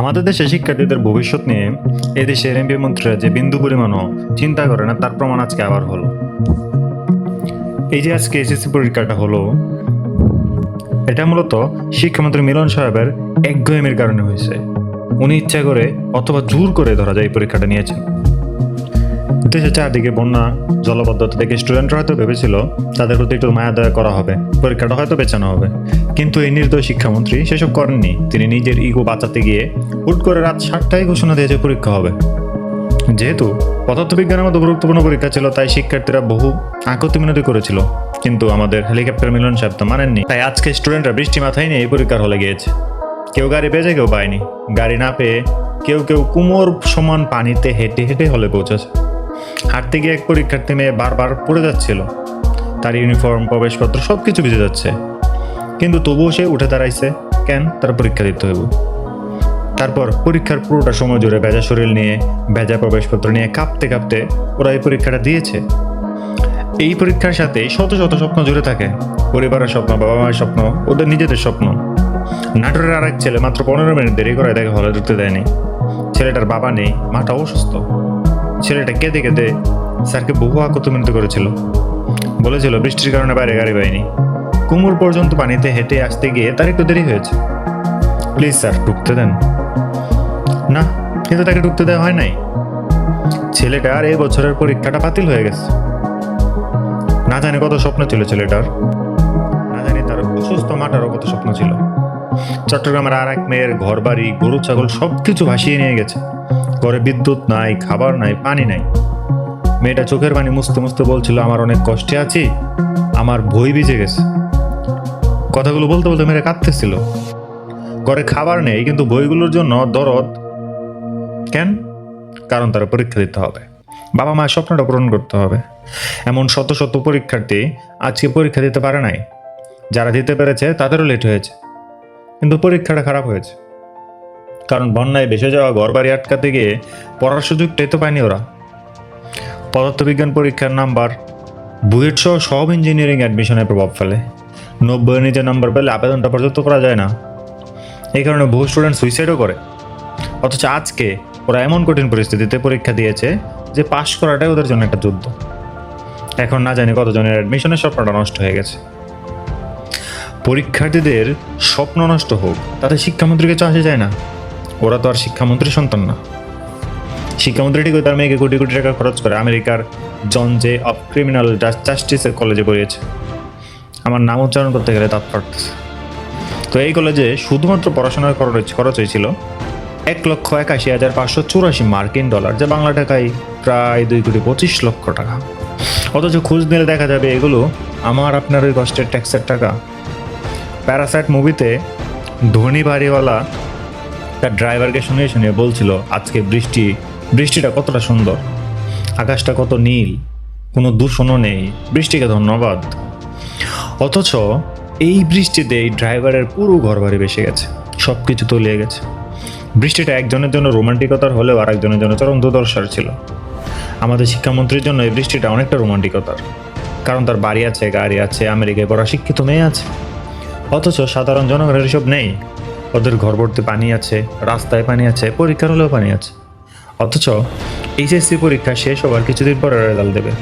আমাদের দেশে শিক্ষার্থীদের ভবিষ্যৎ নিয়ে এদেশের এমপি মন্ত্রীরা যে বিন্দু পরিমাণও চিন্তা করে না তার প্রমাণ আজকে আবার হলো। এই যে আজকে এসএসসি পরীক্ষাটা হলো, এটা মূলত শিক্ষামন্ত্রী মিলন সাহেবের একগুঁয়েমির কারণে হয়েছে। উনি ইচ্ছা করে অথবা জোর করে ধরা যায় এই পরীক্ষাটা নিয়েছেন। দেশে চারদিকে বন্যা জলবদ্ধতা থেকে স্টুডেন্টরা হয়তো ভেবেছিল তাদের প্রতি একটু মায়া দয়া করা হবে, পরীক্ষাটা হয়তো পেছানো হবে, কিন্তু এই নির্দয় শিক্ষামন্ত্রী সেসব করেননি। তিনি নিজের ইগো বাঁচাতে গিয়ে হুট করে রাত 7টায় ঘোষণা দিয়েছে পরীক্ষা হবে। যেহেতু পদার্থবিজ্ঞানের মতো গুরুত্বপূর্ণ পরীক্ষা ছিল, তাই শিক্ষার্থীরা বহু আকুতি মিনতি করেছিল, কিন্তু আমাদের হেলিকপ্টার মিলন সাহেব তো মানেননি। তাই আজকে স্টুডেন্টরা বৃষ্টি মাথায় নিয়ে এই পরীক্ষার হলে গিয়েছে। কেউ গাড়ি পেয়েছে, কেউ পায়নি। গাড়ি না পেয়ে কেউ কেউ কুমোর সমান পানিতে হেঁটে হেঁটে হলে পৌঁছেছে। হাঁটতে গিয়ে এক পরীক্ষার্থী মেয়ে বারবার পড়ে যাচ্ছিল, তার ইউনিফর্ম প্রবেশপত্র সবকিছু ভিজে যাচ্ছে, কিন্তু তবুও সে উঠে দাঁড়াইছে। কেন? তার পরীক্ষা দিতে হইব। তারপর পরীক্ষার পুরোটা সময় জুড়ে ভেজা শরীর নিয়ে, ভেজা প্রবেশপত্র নিয়ে কাঁপতে কাঁপতে ওরা এই পরীক্ষাটা দিয়েছে। এই পরীক্ষার সাথে শত শত স্বপ্ন জুড়ে থাকে, পরিবারের স্বপ্ন, বাবা মায়ের স্বপ্ন, ওদের নিজেদের স্বপ্ন। নাটোরের আরেক ছেলে মাত্র 15 মিনিট দেরি করে তাকে হলে ঢুকতে দেয়নি। ছেলেটার বাবা নেই, মাটা অসুস্থ। ছেলেটা কেঁদে কেঁদে স্যারকে বহু আকুতি মিনতি করেছিল, বলেছিল বৃষ্টির কারণে বাইরে গাড়ি পায়নি। কুমুর পর্যন্ত পানিতে হেঁটে আসতে গিয়ে তার একটু দেরি হয়েছে, প্লিজ স্যার ঢুকতে দেন না। কিন্তু তাকে ঢুকতে দেওয়া হয় নাই। ছেলেটার এই বছরের পরীক্ষাটা বাতিল হয়ে গেছে। না জানি কত স্বপ্ন ছিল ছেলেটার, না জানি তার অসুস্থ মাটারও কত স্বপ্ন ছিল। চট্টগ্রামের আর এক মেয়ের ঘর বাড়ি, গরু ছাগল সবকিছু ভাসিয়ে নিয়ে গেছে। ঘরে বিদ্যুৎ নাই, খাবার নাই, পানি নাই। মেয়েটা চোখের পানি মুছতে মুছতে বলছিল, আমার অনেক কষ্টে আছি, আমার বই ভিজে গেছে। কথাগুলো বলতে বলতে মেয়েটা কাঁদতেছিল। ঘরে খাবার নেই, কিন্তু বইগুলোর জন্য দরদ। কেন? কারণ তারা পরীক্ষা দিতে হবে, বাবা মায়ের স্বপ্নটা পূরণ করতে হবে। এমন শত শত পরীক্ষার্থী আজকে পরীক্ষা দিতে পারে নাই। যারা দিতে পেরেছে তাদেরও লেট হয়েছে, কিন্তু পরীক্ষাটা খারাপ হয়েছে। কারণ বন্যায় ভেসে যাওয়া ঘর বাড়ি আটকাতে গিয়ে পড়ার সুযোগটাই তো পায়নি ওরা। পদার্থবিজ্ঞান পরীক্ষার নাম্বার বুয়েট সহ সব ইঞ্জিনিয়ারিং অ্যাডমিশনের প্রভাব ফেলে। 90 নিচে নাম্বার পেলে আবেদনটা পর্যন্ত করা যায় না। এই কারণে বহু স্টুডেন্ট সুইসাইডও করে। অথচ আজকে ওরা এমন কঠিন পরিস্থিতিতে পরীক্ষা দিয়েছে যে পাশ করাটাই ওদের জন্য একটা যুদ্ধ। এখন না জানি কতজনের অ্যাডমিশনের স্বপ্নটা নষ্ট হয়ে গেছে। পরীক্ষার্থীদের স্বপ্ন নষ্ট হোক, তাতে শিক্ষামন্ত্রীকে তো আসে যায় না। ওরা তো আর শিক্ষামন্ত্রীর সন্তান না। শিক্ষামন্ত্রী ঠিকই তার মেয়েকে কোটি কোটি টাকা খরচ করে আমেরিকার জন জে অফ ক্রিমিনাল জাস্টিসের কলেজে পড়িয়েছে। আমার নাম উচ্চারণ করতে গেলে তাৎ পারতেছে। তো এই কলেজে শুধুমাত্র পড়াশোনার খরচ হয়েছিল 1,81,584 মার্কিন ডলার, যা বাংলা টাকায় প্রায় 2,25,00,000 টাকা। অথচ খোঁজ নিলে দেখা যাবে এগুলো আমার আপনার ওই কষ্টের ট্যাক্সের টাকা। প্যারাসাইট মুভিতে ধনী বাড়িওয়ালা তার ড্রাইভারকে শুনিয়ে শুনিয়ে বলছিল আজকে বৃষ্টিটা কতটা সুন্দর, আকাশটা কত নীল, কোনো দূষণও নেই, বৃষ্টিকে ধন্যবাদ। অথচ এই বৃষ্টিতে এই ড্রাইভারের পুরো ঘর বাড়ি ভেসে গেছে, সব কিছু তলিয়ে গেছে। বৃষ্টিটা একজনের জন্য রোমান্টিকতার হলেও আরেকজনের জন্য চরম দুর্দশার ছিল। আমাদের শিক্ষামন্ত্রীর জন্য এই বৃষ্টিটা অনেকটা রোমান্টিকতার, কারণ তার বাড়ি আছে, গাড়ি আছে, আমেরিকায় পড়া শিক্ষিত মেয়ে আছে। অথচ সাধারণ জনগণের এসব নেই। ওদের ঘর ভর্তি পানি আছে, রাস্তায় পানি আছে, পরীক্ষার হলেও পানি আছে। অথচ এইচএসসি পরীক্ষা শেষ হবার কিছুদিন পরে রেজাল্ট দেবে।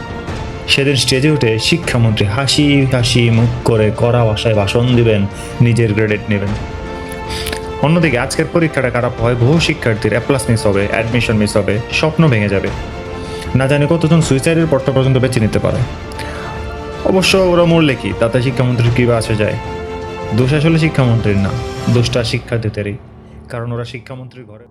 সেদিন স্টেজে উঠে শিক্ষামন্ত্রী হাসি হাসি মুখ করে কড়া ভাষায় ভাষণ দিবেন, নিজের ক্রেডিট নেবেন। অন্যদিকে আজকের পরীক্ষাটা খারাপ হয়, বহু শিক্ষার্থীর A+ মিস হবে, অ্যাডমিশন মিস হবে, স্বপ্ন ভেঙে যাবে। না জানি কতজন সুইসাইডের পথটা পর্যন্ত বেছে নিতে পারে। অবশ্য ওরা মরলে কি, তাতে শিক্ষামন্ত্রীর কী বা আসে যায়? দোষ আসলে শিক্ষামন্ত্রীর না, দোষটা শিক্ষার্থীদেরই, কারণ ওরা শিক্ষামন্ত্রীর ঘরে